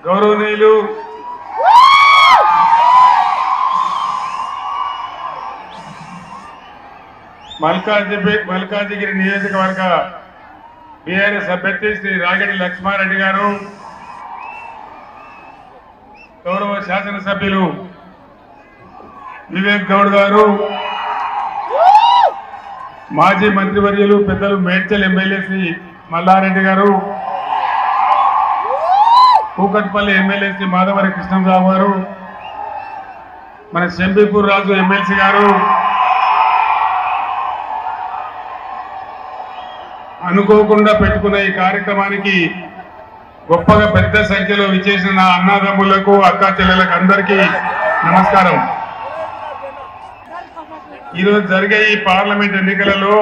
గౌరవనీయులు మల్కాజిగిరి నియోజకవర్గ బీఆర్ఎస్ అభ్యర్థి శ్రీ రాగడి లక్ష్మారెడ్డి గారు, గౌరవ శాసనసభ్యులు వివేక్ గౌడ్ గారు, మాజీ మంత్రివర్యులు పెద్దలు మేడ్చల్ ఎమ్మెల్యే శ్రీ మల్లారెడ్డి గారు, కూకట్పల్లి ఎమ్మెల్యే శ్రీ మాధవరి కృష్ణరావు గారు, మన శంబీపూర్ రాజు ఎమ్మెల్సీ గారు, అనుకోకుండా పెట్టుకున్న ఈ కార్యక్రమానికి గొప్పగా పెద్ద సంఖ్యలో విచ్చేసిన నా అన్నదమ్ములకు అక్కా చెల్లెలకు అందరికీ నమస్కారం. ఈరోజు జరిగే ఈ పార్లమెంట్ ఎన్నికలలో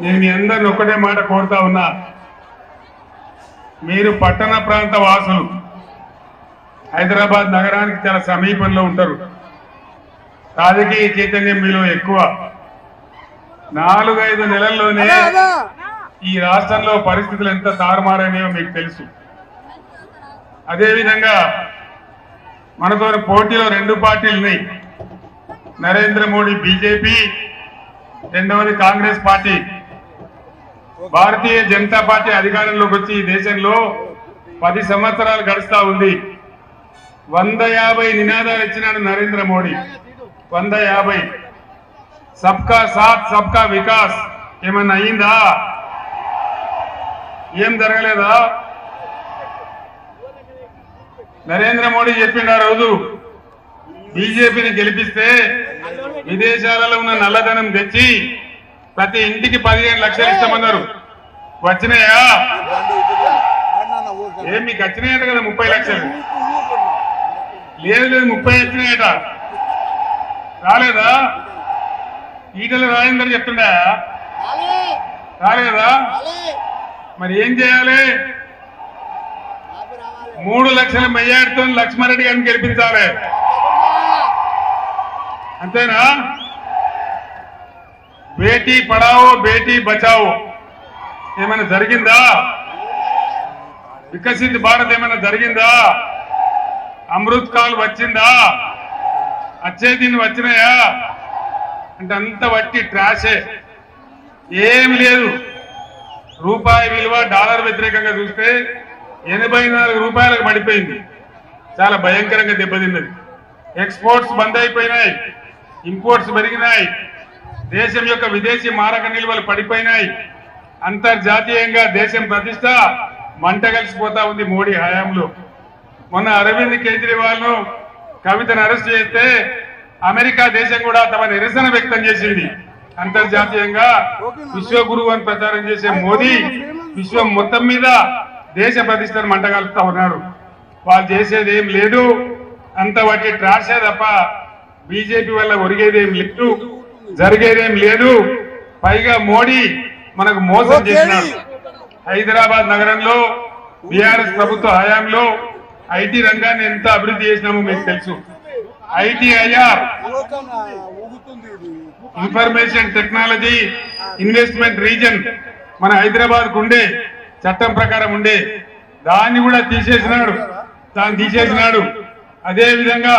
నేను మీ అందరిని ఒక్కటే మాట కోరుతా ఉన్నా. మీరు పట్టణ ప్రాంత వాసులు, హైదరాబాద్ నగరానికి చాలా సమీపంలో ఉంటారు. రాజకీయ చైతన్యం మీలో ఎక్కువ. 4-5 నెలల్లోనే ఈ రాష్ట్రంలో పరిస్థితులు ఎంత తారుమారైనాయో మీకు తెలుసు. అదేవిధంగా మనతో పోటీలో 2 పార్టీలు ఉన్నాయి. నరేంద్ర మోడీ బీజేపీ, రెండవది కాంగ్రెస్ పార్టీ. భారతీయ జనతా పార్టీ అధికారంలోకి వచ్చి ఈ దేశంలో 10 సంవత్సరాలు గడుస్తా ఉంది. 150 నినాదాలు ఇచ్చినాడు నరేంద్ర మోడీ. 150. సబ్కా సాత్ సబ్కా వికాస్ ఏమన్నా అయిందా? ఏం జరగలేదా? నరేంద్ర మోడీ చెప్పిండు ఆ రోజు, బీజేపీని గెలిపిస్తే విదేశాలలో ఉన్న నల్లధనం తెచ్చి ప్రతి ఇంటికి 15 లక్షలు ఇస్తామన్నారు. వచ్చినాయా? ఏం మీకు వచ్చినాయట కదా 30 లక్షలు? లేదు 30 వచ్చినాయట. రాలేదా? ఈటల రాజేందర్ చెప్తుండా? రాలేదా? మరి ఏం చేయాలి? 3 లక్షల మెజార్టీతో లక్ష్మారెడ్డి గారిని గెలిపించాలి. అంతేనా? బేటీ పడావో బేటీ బచావో ఏమైనా జరిగిందా? వికసిత్ భారత్ ఏమైనా జరిగిందా? అమృత్ కాల్ వచ్చిందా? వచ్చే దీన్ని వచ్చినాయా? అంటే అంత వట్టి ట్రాషే, ఏమి లేదు. రూపాయి విలువ డాలర్ వ్యతిరేకంగా చూస్తే 84 రూపాయలకు పడిపోయింది. చాలా భయంకరంగా దెబ్బతిన్నది. ఎక్స్పోర్ట్స్ బంద్ అయిపోయినాయి, ఇంపోర్ట్స్ పెరిగినాయి, దేశం యొక్క విదేశీ మారక నిల్వలు పడిపోయినాయి. అంతర్జాతీయంగా దేశం ప్రతిష్ట మంట కలిసిపోతా ఉంది మోడీ హయాంలో. మొన్న అరవింద్ కేజ్రీవాల్ ను, కవితను అరెస్ట్ చేస్తే అమెరికా దేశం కూడా తమ నిరసన వ్యక్తం చేసింది. అంతర్జాతీయంగా విశ్వగురువు అని ప్రచారం చేసే మోదీ విశ్వం మొత్తం మీద దేశ ప్రతిష్టను మంటగలుపుతా ఉన్నారు. వాళ్ళు చేసేది ఏం లేదు, అంత వాటి ట్రాషే తప్ప బీజేపీ వల్ల ఒరిగేదేం లేదు, జరిగేదేం లేదు. పైగా మోడీ మనకు మోసం చేసినాడు. హైదరాబాద్ నగరంలో బీఆర్ఎస్ ప్రభుత్వ హయాంలో ఐటీ రంగాన్ని ఎంత అభివృద్ధి చేసినామో మీకు తెలుసు. ITIR, information technology investment reason మన హైదరాబాద్ ఉండే, చట్టం ప్రకారం ఉండే, దాన్ని కూడా తీసేసినాడు. అదే విధంగా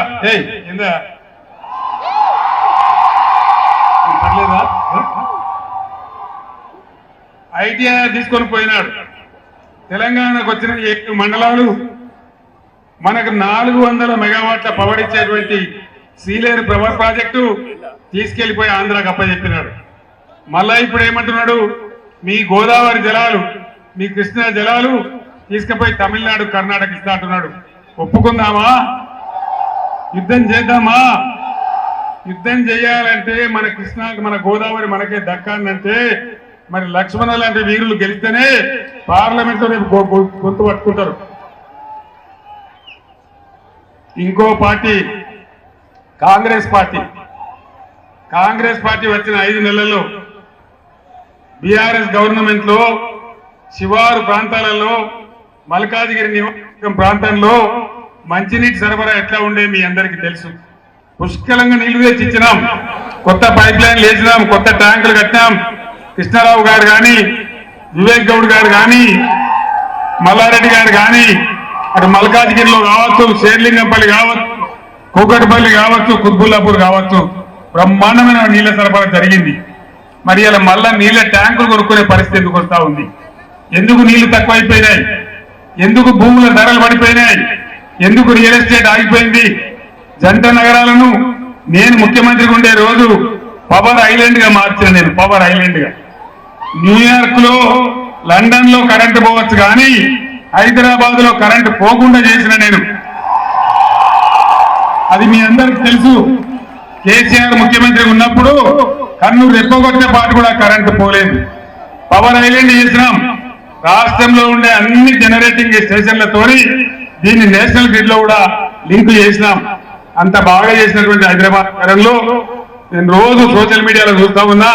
ఐటీఐఆర్ తీసుకొని పోయినాడు. తెలంగాణకు వచ్చిన 7 మండలాలు మనకు 400 మెగావాట్ల పవర్ ఇచ్చేటువంటి సీలేరు పవర్ ప్రాజెక్టు తీసుకెళ్లిపోయి ఆంధ్రాకి అప్పచెప్పినాడు. మళ్ళా ఇప్పుడు ఏమంటున్నాడు, మీ గోదావరి జలాలు, మీ కృష్ణా జలాలు తీసుకుపోయి తమిళనాడు, కర్ణాటక ఇస్తా అంటున్నాడు. ఒప్పుకుందామా? యుద్ధం చేద్దామా? యుద్ధం చేయాలంటే మన కృష్ణాకి, మన గోదావరి మనకే దక్కాలంటే మరి లక్ష్మణ లాంటి వీరులు గెలిస్తేనే పార్లమెంట్ లో రేపు గొంతు పట్టుకుంటారు. ఇంకో పార్టీ కాంగ్రెస్ పార్టీ వచ్చిన 5 నెలల్లో బీఆర్ఎస్ గవర్నమెంట్ లో శివారు ప్రాంతాలలో మల్కాజిగిరి నియోజకవర్గం ప్రాంతంలో మంచినీటి సరఫరా ఎట్లా ఉండే మీ అందరికీ తెలుసు. పుష్కలంగా నీళ్లు తెచ్చి ఇచ్చినాం, కొత్త పైప్ లైన్లు వేసినాం, కొత్త ట్యాంకులు కట్టినాం. కృష్ణారావు గారు కానీ, వివేక్ గౌడ్ గారు కానీ, మల్లారెడ్డి గారు కానీ, అటు మల్కాజిగిరిలో కావచ్చు, షేర్లింగంపల్లి కావచ్చు, కూకట్పల్లి కావచ్చు, కుత్బుల్లాపూర్ కావచ్చు, బ్రహ్మాండమైన నీళ్ల సరఫరా జరిగింది. మరి ఇలా మళ్ళా నీళ్ల ట్యాంకులు కొనుక్కునే పరిస్థితి ఎందుకు వస్తా ఉంది? ఎందుకు నీళ్లు తక్కువైపోయినాయి? ఎందుకు భూముల ధరలు పడిపోయినాయి? ఎందుకు రియల్ ఎస్టేట్ ఆగిపోయింది? జంట నగరాలను నేను ముఖ్యమంత్రిగా ఉండే రోజు పవర్ ఐలాండ్ గా మార్చాను. నేను పవర్ ఐలాండ్ గా న్యూయార్క్ లో, లండన్ లో కరెంటు పోవచ్చు, కానీ హైదరాబాద్ లో కరెంటు పోకుండా చేసిన నేను. అది మీ అందరికి తెలుసు. కేసీఆర్ ముఖ్యమంత్రి ఉన్నప్పుడు కర్నూలు రెప్పగొట్టే పాటు కూడా కరెంటు పోలేదు. పవర్ ఐలాండ్ చేసినాం. రాష్ట్రంలో ఉండే అన్ని జనరేటింగ్ స్టేషన్లతో దీన్ని నేషనల్ గ్రిడ్ లో కూడా లింక్ చేసినాం. అంత బాగా చేసినటువంటి హైదరాబాద్ నగరంలో నేను రోజు సోషల్ మీడియాలో చూస్తా ఉన్నా.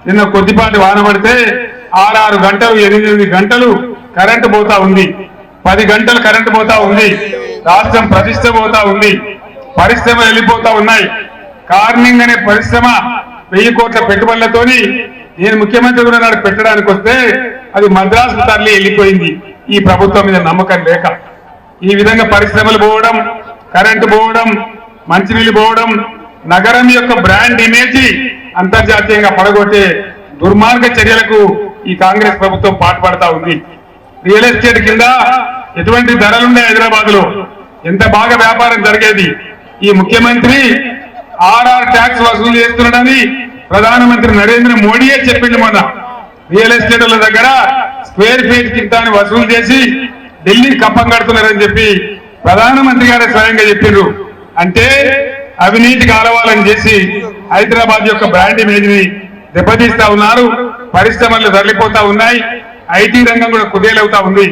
నిన్న కొద్దిపాటి వాన పడితే 6 గంటలు 8 గంటలు కరెంటు పోతా ఉంది, 10 గంటలు కరెంటు పోతా ఉంది. రాష్ట్రం ప్రతిష్ట పోతా ఉంది, పరిశ్రమలు వెళ్ళిపోతా ఉన్నాయి. కార్నింగ్ అనే పరిశ్రమ 1000 కోట్ల పెట్టుబడులతోని నేను ముఖ్యమంత్రి కూడా నాడు పెట్టడానికి వస్తే అది మద్రాసు తరలి వెళ్ళిపోయింది, ఈ ప్రభుత్వం మీద నమ్మకం లేక. ఈ విధంగా పరిశ్రమలు పోవడం, కరెంటు పోవడం, మంచినీళ్లు పోవడం, నగరం యొక్క బ్రాండ్ ఇమేజ్ అంతర్జాతీయంగా పడగొట్టే దుర్మార్గ చర్యలకు ఈ కాంగ్రెస్ ప్రభుత్వం పాటుపడతా ఉంది. రియల్ ఎస్టేట్ కింద ఎటువంటి ధరలుండే హైదరాబాద్ లో ఎంత బాగా వ్యాపారం జరిగేది. ఈ ముఖ్యమంత్రి ఆర్ఆర్ ట్యాక్స్ వసూలు చేస్తున్నాడని ప్రధానమంత్రి నరేంద్ర మోడీయే చెప్పింది. మొన్న రియల్ ఎస్టేట్ల దగ్గర స్క్వేర్ ఫీట్ కింద వసూలు చేసి ఢిల్లీ కప్పం కడుతున్నారని చెప్పి ప్రధానమంత్రి గారే స్వయంగా చెప్పిండ్రు. అంటే అవినీతికి ఆలవాలని చేసి హైదరాబాద్ యొక్క బ్రాండ్ ఇమేజ్ ని దెబ్బతీస్తా ఉన్నారు. పరిశ్రమలు తరలిపోతా ఉన్నాయి, ఐటీ రంగం కూడా కుదేలవుతా ఉంది.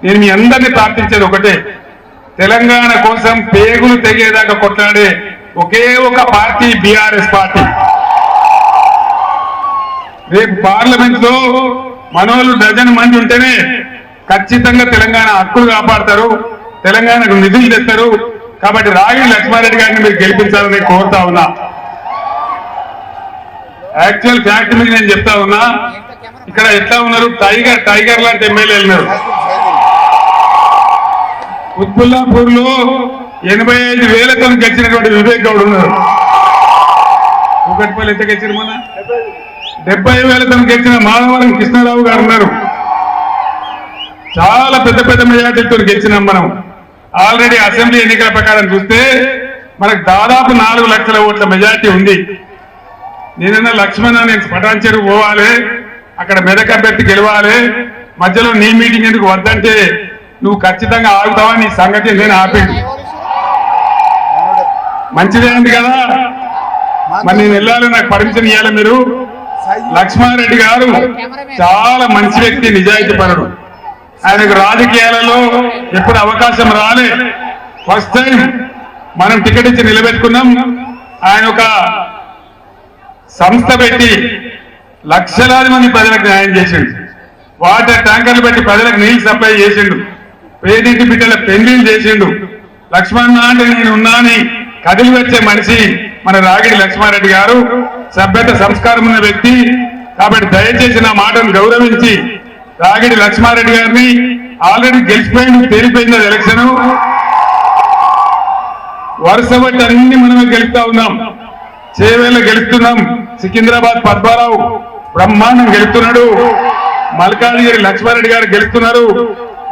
నేను మీ అందరినీ ప్రార్థించేది ఒకటే, తెలంగాణ కోసం పేగులు తెగేదాకా కొట్లాడే ఒకే ఒక పార్టీ బీఆర్ఎస్ పార్టీ. రేపు పార్లమెంట్ లో మనోళ్ళు డజన్ మంది ఉంటేనే ఖచ్చితంగా తెలంగాణ హక్కులు కాపాడతారు, తెలంగాణకు నిధులు తెస్తారు. కాబట్టి రాగిడి లక్ష్మారెడ్డి గారిని మీరు గెలిపించాలని కోరుతా ఉన్నా. యాక్చువల్ ఫ్యాక్ట్ మీద నేను చెప్తా ఉన్నా, ఇక్కడ ఎట్లా ఉన్నారు, టైగర్ లాంటి ఎమ్మెల్యేలు ఉన్నారు. కుత్బుల్లాపూర్ లో 85,000తో గెలిచినటువంటి వివేక్ గౌడ్ ఉన్నారు. కూకట్పల్లి ఎంత గెలిచారు? మొన్న 70,000తో గెలిచిన మాధవరం కృష్ణారావు గారు ఉన్నారు. చాలా పెద్ద పెద్ద మెజార్టీతో గెలిచినాం మనం. ఆల్రెడీ అసెంబ్లీ ఎన్నికల ప్రకారం చూస్తే మనకు దాదాపు 4 లక్షల ఓట్ల మెజార్టీ ఉంది. నేనన్నా లక్ష్మణ, నేను పటాన్ చెరువు పోవాలి, అక్కడ మెదక్ అభ్యర్థి గెలవాలి, మధ్యలో నీ మీటింగ్ ఎందుకు వద్దంటే నువ్వు ఖచ్చితంగా ఆగుతావా, నీ సంగతి నేను ఆపింది. మంచిదే ఉంది కదా, మరి నేను వెళ్ళాలి, నాకు పర్మిషన్ ఇవ్వాలి మీరు. లక్ష్మారెడ్డి గారు చాలా మంచి వ్యక్తి, నిజాయితీ పరుడు. ఆయనకు రాజకీయాలలో ఎప్పుడు అవకాశం రాలే. ఫస్ట్ టైం మనం టికెట్ ఇచ్చి నిలబెట్టుకున్నాం. ఆయన ఒక సంస్థ పెట్టి లక్షలాది మంది ప్రజలకు న్యాయం చేసిండు. వాటర్ ట్యాంకర్లు పెట్టి ప్రజలకు నీళ్లు సప్లై చేసిండు. పేదింటి బిడ్డల పెళ్లిళ్ళు చేసిండు. లక్ష్మణ అంటే నేను ఉన్నాని కదిలి వచ్చే మనిషి మన రాగిడి లక్ష్మారెడ్డి గారు. సభ్యత సంస్కారం ఉన్న వ్యక్తి. కాబట్టి దయచేసి నా మాటను గౌరవించి రాగిడి లక్ష్మారెడ్డి గారిని, ఆల్రెడీ గెలిచిపోయింది, తేలిపోయింది ఎలక్షన్, వరుస బట్టి అన్ని మనమే గెలుస్తా ఉన్నాం. చేవేళ్ళ గెలుస్తున్నాం, సికింద్రాబాద్ పద్మారావు బ్రహ్మాండం గెలుస్తున్నాడు, మల్కాజిగిరి లక్ష్మారెడ్డి గారు గెలుస్తున్నారు,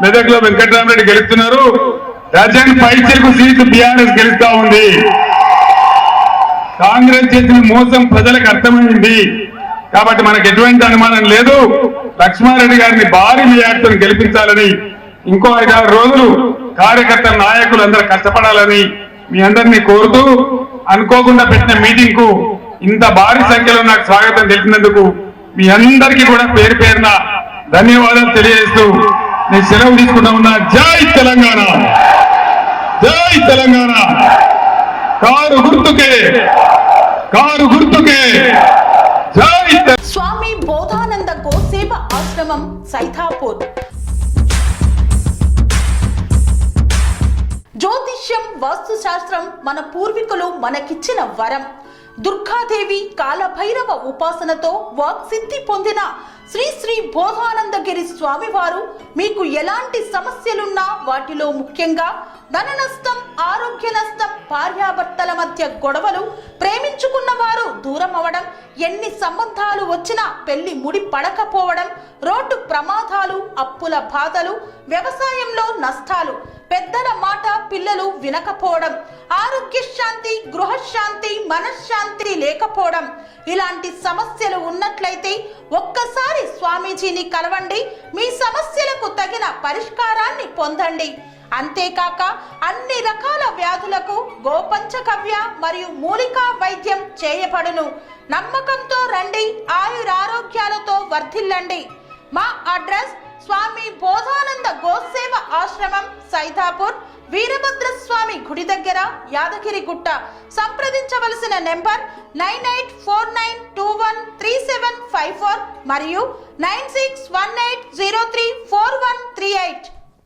మెదక్లో వెంకటరామరెడ్డి గెలుస్తున్నారు. డజన్ పైచలకు సీట్లు బీఆర్ఎస్ గెలుస్తా ఉంది. కాంగ్రెస్ చేసిన మోసం ప్రజలకు అర్థమైంది. కాబట్టి మనకు ఎటువంటి అనుమానం లేదు. లక్ష్మారెడ్డి గారిని భారీ మెజార్టీతో గెలిపించాలని, ఇంకో 5-6 రోజులు కార్యకర్తల నాయకులు అందరూ కష్టపడాలని మీ అందరినీ కోరుతూ, అనుకోకుండా పెట్టిన మీటింగ్ కు ఇంత భారీ సంఖ్యలో నాకు స్వాగతం తెలిపినందుకు మీ అందరికీ కూడా పేరు పేరున ధన్యవాదాలు తెలియజేస్తూ నేను సెలవు తీసుకుంటా ఉన్నా. జై తెలంగాణ, జై తెలంగాణ. కారు గుర్తుకే, కారు గుర్తుకే. స్వామి బోధానంద గోసేవ ఆశ్రమం సైథాపూర్. జ్యోతిష్యం, వాస్తుశాస్త్రం మన పూర్వీకులు మనకిచ్చిన వరం. దుర్గాదేవి, కాలభైరవ ఉపాసనతో వాక్సిద్ధి పొందిన శ్రీ శ్రీ బోధానందగిరి స్వామివారు మీకు ఎలాంటి సమస్యలున్నా, వాటిలో ముఖ్యంగా ధన నష్టం, ఆరోగ్య నష్టం, భార్యాభర్తల మధ్య గొడవలు, ప్రేమించుకున్న వారు దూరం అవడం, ఎన్ని సంబంధాలు వచ్చినా పెళ్లి ముడి పడకపోవడం, రోడ్డు ప్రమాదాలు, అప్పుల బాధలు, వ్యవసాయంలో నష్టాలు, పెద్దల మాట పిల్లలు వినకపోవడం, ఆరోగ్య శాంతి, గృహశాంతి, మనశ్శాంతి లేకపోవడం, ఇలాంటి సమస్యలు ఉన్నట్లయితే ఒక్కసారి స్వామీజీని కలవండి. మీ సమస్యలకు తగిన పరిష్కారాన్ని పొందండి. అంతేకాక అన్ని రకాల వ్యాధులకు గోపంచకవ్య మరియు మూలికా వైద్యం చేయబడును. నమ్మకంతో రండి, ఆయురారోగ్యాలతో వర్ధిల్లండి. మా అడ్రస్ స్వామి బోధానంద గోసేవ ఆశ్రమం, సైదాపూర్, వీరభద్రస్వామి గుడి దగ్గర, యాదగిరిగుట్ట. సంప్రదించవలసిన నెంబర్ 9849213754 మరియు 9618034138.